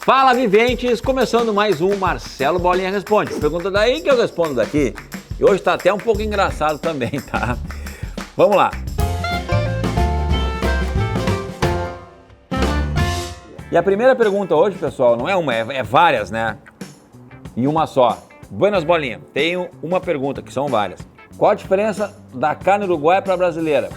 Fala, viventes! Começando mais um Marcelo Bolinha Responde. Pergunta daí que eu respondo daqui. E hoje tá até um pouco engraçado também, tá? Vamos lá. E a primeira pergunta hoje, pessoal, não é uma, é várias, né? E uma só. Buenas, Bolinha. Tenho uma pergunta, que são várias. Qual a diferença da carne uruguaia para a brasileira?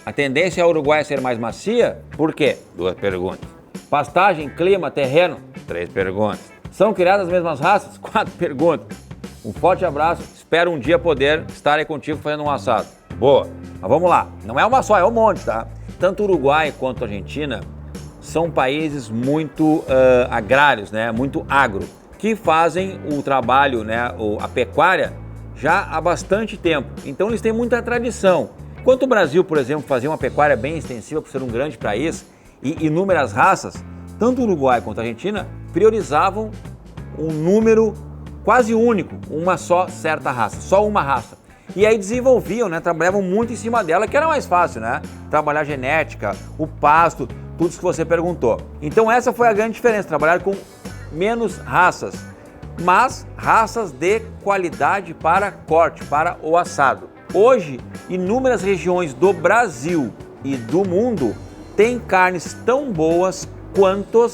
A tendência é a uruguaia ser mais macia? Por quê? 2 perguntas. Pastagem, clima, terreno? 3 perguntas. São criadas as mesmas raças? 4 perguntas. Um forte abraço, espero um dia poder estar aí contigo fazendo um assado. Boa, mas vamos lá. Não é uma só, é um monte, tá? Tanto o Uruguai quanto a Argentina são países muito agrários, né? Muito agro, que fazem o trabalho, né? A pecuária já há bastante tempo. Então eles têm muita tradição. Enquanto o Brasil, por exemplo, fazia uma pecuária bem extensiva por ser um grande país e inúmeras raças, tanto o Uruguai quanto a Argentina priorizavam um número quase único, uma só certa raça, só uma raça. E aí desenvolviam, né? Trabalhavam muito em cima dela, que era mais fácil, né? Trabalhar genética, o pasto, tudo isso que você perguntou. Então essa foi a grande diferença, trabalhar com menos raças, mas raças de qualidade para corte, para o assado. Hoje, inúmeras regiões do Brasil e do mundo têm carnes tão boas quanto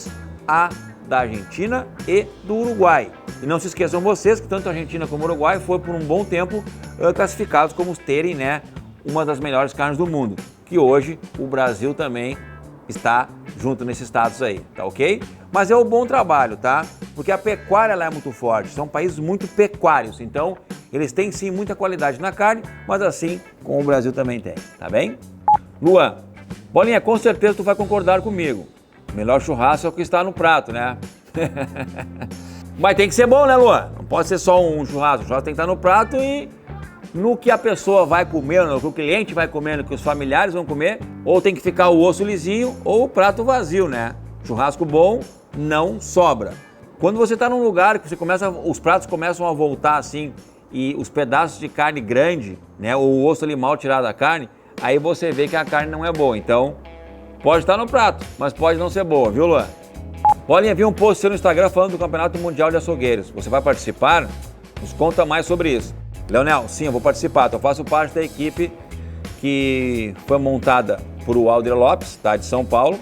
a da Argentina e do Uruguai. E não se esqueçam vocês que tanto a Argentina como o Uruguai foram por um bom tempo classificados como terem, né, uma das melhores carnes do mundo, que hoje o Brasil também está junto nesses status aí, tá ok? Mas é um bom trabalho, tá? Porque a pecuária lá é muito forte, são países muito pecuários, então eles têm sim muita qualidade na carne, mas assim como o Brasil também tem, tá bem? Luan, Bolinha, com certeza tu vai concordar comigo. O melhor churrasco é o que está no prato, né? Mas tem que ser bom, né, Luan? Não pode ser só um churrasco. O churrasco tem que estar no prato e no que a pessoa vai comer, no que o cliente vai comer, no que os familiares vão comer, ou tem que ficar o osso lisinho ou o prato vazio, né? Churrasco bom não sobra. Quando você está num lugar que os pratos começam a voltar assim e os pedaços de carne grande, né, ou o osso ali mal tirado da carne, aí você vê que a carne não é boa. Então, pode estar no prato, mas pode não ser boa, viu, Luan? Podem vir um post seu no Instagram falando do Campeonato Mundial de Açougueiros. Você vai participar? Nos conta mais sobre isso. Leonel, sim, eu vou participar. Eu faço parte da equipe que foi montada por o Alder Lopes, tá, de São Paulo,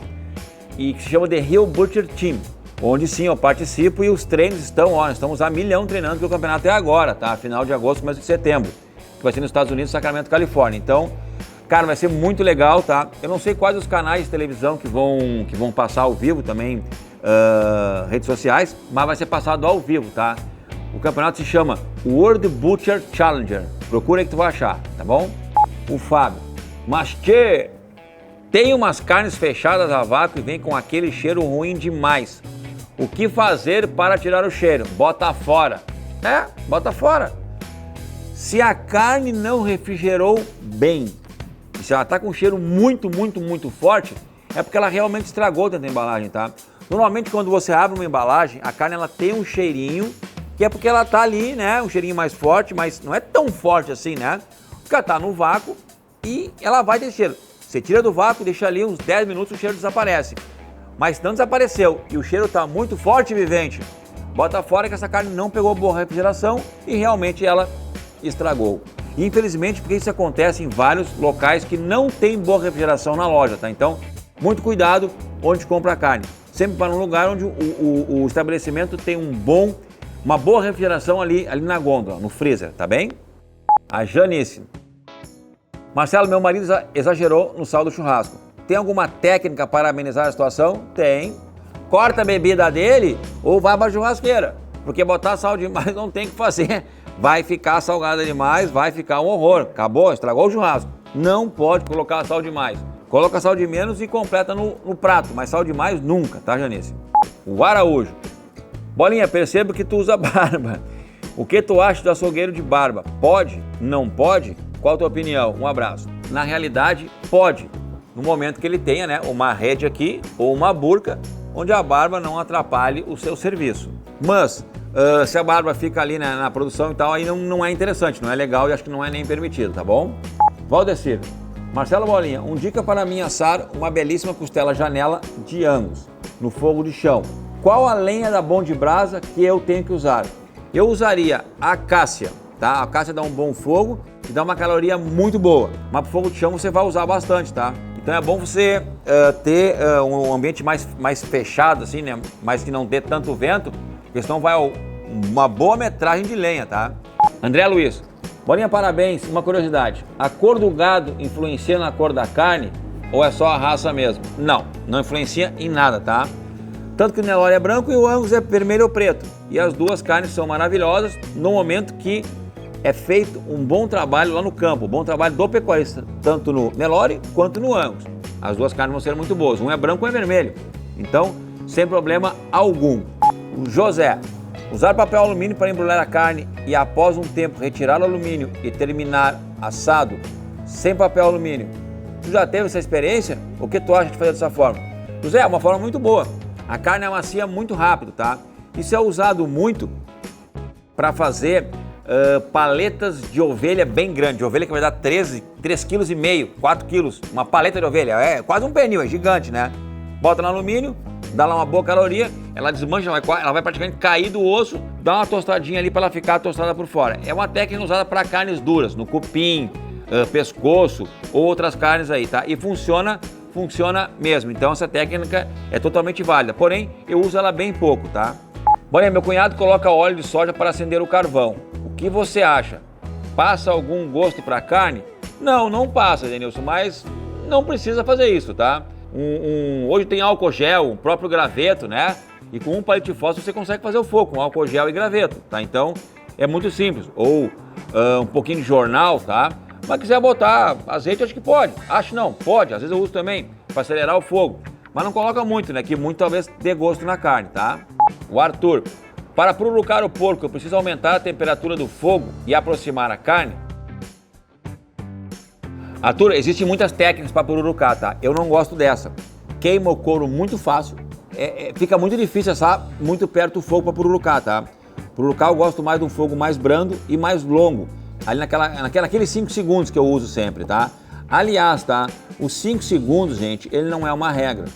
e que se chama The Hill Butcher Team, onde sim eu participo e os treinos estão, nós estamos a milhão treinando, porque o campeonato é agora, tá? Final de agosto, começo de setembro, que vai ser nos Estados Unidos, Sacramento, Califórnia. Então, cara, vai ser muito legal, tá? Eu não sei quais os canais de televisão que vão passar ao vivo também, redes sociais, mas vai ser passado ao vivo, tá? O campeonato se chama World Butcher Challenger. Procura aí que tu vai achar, tá bom? O Fábio. Mas que tem umas carnes fechadas a vácuo e vem com aquele cheiro ruim demais. O que fazer para tirar o cheiro? Bota fora. Bota fora. Se a carne não refrigerou bem, e se ela tá com um cheiro muito forte, é porque ela realmente estragou dentro da embalagem, tá? Normalmente quando você abre uma embalagem, a carne ela tem um cheirinho, que é porque ela tá ali, né? Um cheirinho mais forte, mas não é tão forte assim, né? Porque ela tá no vácuo e ela vai ter cheiro. Você tira do vácuo, deixa ali uns 10 minutos, o cheiro desaparece. Mas se não desapareceu e o cheiro tá muito forte, vivente, bota fora que essa carne não pegou boa refrigeração e realmente ela estragou. Infelizmente, porque isso acontece em vários locais que não tem boa refrigeração na loja, tá? Então, muito cuidado onde compra a carne. Sempre para um lugar onde o estabelecimento tem uma boa refrigeração ali na gôndola, no freezer, tá bem? A Janice. Marcelo, meu marido exagerou no sal do churrasco. Tem alguma técnica para amenizar a situação? Tem. Corta a bebida dele ou vai para a churrasqueira. Porque botar sal demais não tem o que fazer. Vai ficar salgada demais, vai ficar um horror. Acabou, estragou o churrasco. Não pode colocar sal demais. Coloca sal de menos e completa no prato, mas sal demais nunca, tá, Janice? O Araújo. Bolinha, percebo que tu usa barba. O que tu acha do açougueiro de barba? Pode? Não pode? Qual a tua opinião? Um abraço. Na realidade, pode. No momento que ele tenha, né, uma rede aqui ou uma burca, onde a barba não atrapalhe o seu serviço. Mas, se a barba fica ali na produção e tal, aí não é interessante, não é legal e acho que não é nem permitido, tá bom? Valdecir. Marcelo Bolinha, dica para mim assar uma belíssima costela janela de Angus no fogo de chão. Qual a lenha da Bom de Brasa que eu tenho que usar? Eu usaria a acácia, tá? A acácia dá um bom fogo e dá uma caloria muito boa. Mas pro fogo de chão você vai usar bastante, tá? Então é bom você ter um ambiente mais fechado, assim, né? Mas que não dê tanto vento, porque senão vai uma boa metragem de lenha, tá? André Luiz, Bolinha, parabéns. Uma curiosidade, a cor do gado influencia na cor da carne ou é só a raça mesmo? Não, não influencia em nada, tá? Tanto que o Nelore é branco e o Angus é vermelho ou preto. E as duas carnes são maravilhosas no momento que é feito um bom trabalho lá no campo, um bom trabalho do pecuarista, tanto no Nelore quanto no Angus. As duas carnes vão ser muito boas, um é branco e um é vermelho. Então, sem problema algum. O José, usar papel alumínio para embrulhar a carne e após um tempo retirar o alumínio e terminar assado sem papel alumínio. Tu já teve essa experiência? O que tu acha de fazer dessa forma? José, é uma forma muito boa. A carne amacia muito rápido, tá? Isso é usado muito para fazer paletas de ovelha bem grande. De ovelha que vai dar 3,5 kg, 4 kg. Uma paleta de ovelha, é quase um pernil, é gigante, né? Bota no alumínio, dá lá uma boa caloria, ela desmancha, ela vai praticamente cair do osso, dá uma tostadinha ali para ela ficar tostada por fora. É uma técnica usada para carnes duras, no cupim, pescoço ou outras carnes aí, tá? E funciona mesmo, então essa técnica é totalmente válida, porém eu uso ela bem pouco, tá? Bolinha, meu cunhado coloca óleo de soja para acender o carvão, o que você acha? Passa algum gosto para a carne? Não passa, Denilson, mas não precisa fazer isso, tá? Hoje tem álcool gel, o próprio graveto, né? E com um palito de fósforo você consegue fazer o fogo com álcool gel e graveto, tá? Então é muito simples, ou um pouquinho de jornal, tá? Mas quiser botar azeite, acho que pode. Acho não, pode. Às vezes eu uso também para acelerar o fogo. Mas não coloca muito, né? Que muito talvez dê gosto na carne, tá? O Arthur, para pururucar o porco, eu preciso aumentar a temperatura do fogo e aproximar a carne? Arthur, existem muitas técnicas para pururucar, tá? Eu não gosto dessa. Queima o couro muito fácil. Fica muito difícil assar muito perto do fogo para pururucar, tá? Pururucar eu gosto mais de um fogo mais brando e mais longo. Ali naqueles 5 segundos que eu uso sempre, tá? Aliás, tá? Os 5 segundos, gente, ele não é uma regra.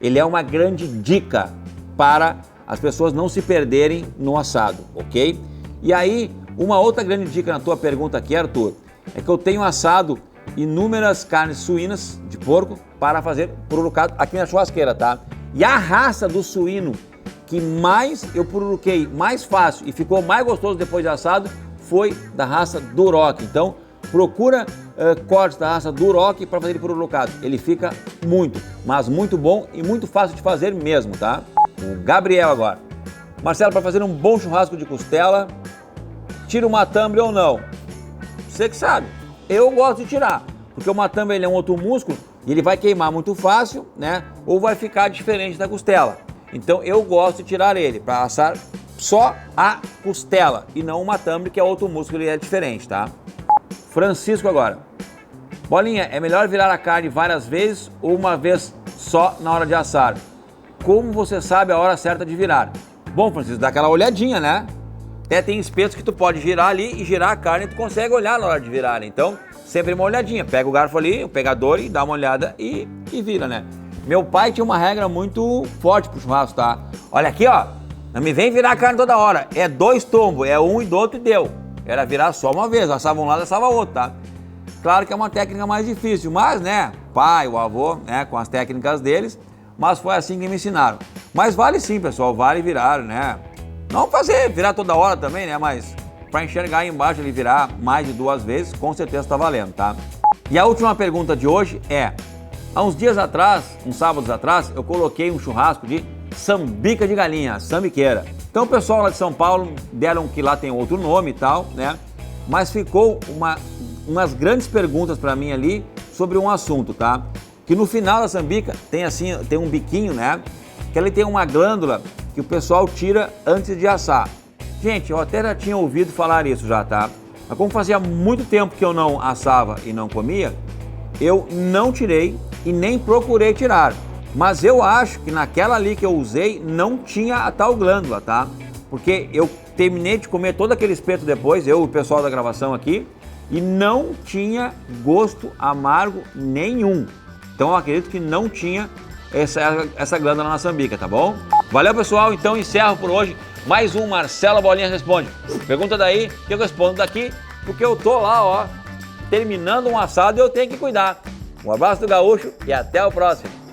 Ele é uma grande dica para as pessoas não se perderem no assado, ok? E aí, uma outra grande dica na tua pergunta aqui, Arthur, é que eu tenho assado inúmeras carnes suínas de porco para fazer pururucado aqui na churrasqueira, tá? E a raça do suíno que mais eu pururuquei, mais fácil e ficou mais gostoso depois de assado, foi da raça Duroc. Então, procura cortes da raça Duroc para fazer ele pururucado. Ele fica muito, mas muito bom e muito fácil de fazer mesmo, tá? O Gabriel agora. Marcelo, para fazer um bom churrasco de costela, tira o matambre ou não? Você que sabe. Eu gosto de tirar, porque o matambre ele é um outro músculo e ele vai queimar muito fácil, né? Ou vai ficar diferente da costela. Então, eu gosto de tirar ele para assar só a costela e não o matambre, que é outro músculo e é diferente, tá? Francisco agora. Bolinha, é melhor virar a carne várias vezes ou uma vez só na hora de assar? Como você sabe a hora certa de virar? Bom, Francisco, dá aquela olhadinha, né? Até tem espetos que tu pode girar ali e girar a carne e tu consegue olhar na hora de virar. Então, sempre uma olhadinha. Pega o garfo ali, o pegador e dá uma olhada e vira, né? Meu pai tinha uma regra muito forte pro churrasco, tá? Olha aqui, ó. Não me vem virar a carne toda hora. É 2 tombos, é um e do outro e deu. Era virar só uma vez, assava um lado, assava o outro, tá? Claro que é uma técnica mais difícil, mas, né, pai, o avô, né, com as técnicas deles, mas foi assim que me ensinaram. Mas vale sim, pessoal, vale virar, né? Não fazer virar toda hora também, né, mas para enxergar aí embaixo ele virar mais de 2 vezes, com certeza tá valendo, tá? E a última pergunta de hoje é, há uns dias atrás, uns sábados atrás, eu coloquei um churrasco de sambica de galinha, sambiqueira. Então o pessoal lá de São Paulo deram que lá tem outro nome e tal, né? Mas ficou umas grandes perguntas para mim ali sobre um assunto, tá? Que no final da sambica tem um biquinho, né? Que ele tem uma glândula que o pessoal tira antes de assar. Gente, eu até já tinha ouvido falar isso já, tá? Mas como fazia muito tempo que eu não assava e não comia, eu não tirei e nem procurei tirar. Mas eu acho que naquela ali que eu usei não tinha a tal glândula, tá? Porque eu terminei de comer todo aquele espeto depois, eu e o pessoal da gravação aqui, e não tinha gosto amargo nenhum. Então eu acredito que não tinha essa glândula na sambica, tá bom? Valeu, pessoal. Então encerro por hoje mais um Marcelo Bolinha Responde. Pergunta daí que eu respondo daqui, porque eu tô lá, ó, terminando um assado e eu tenho que cuidar. Um abraço do Gaúcho e até o próximo.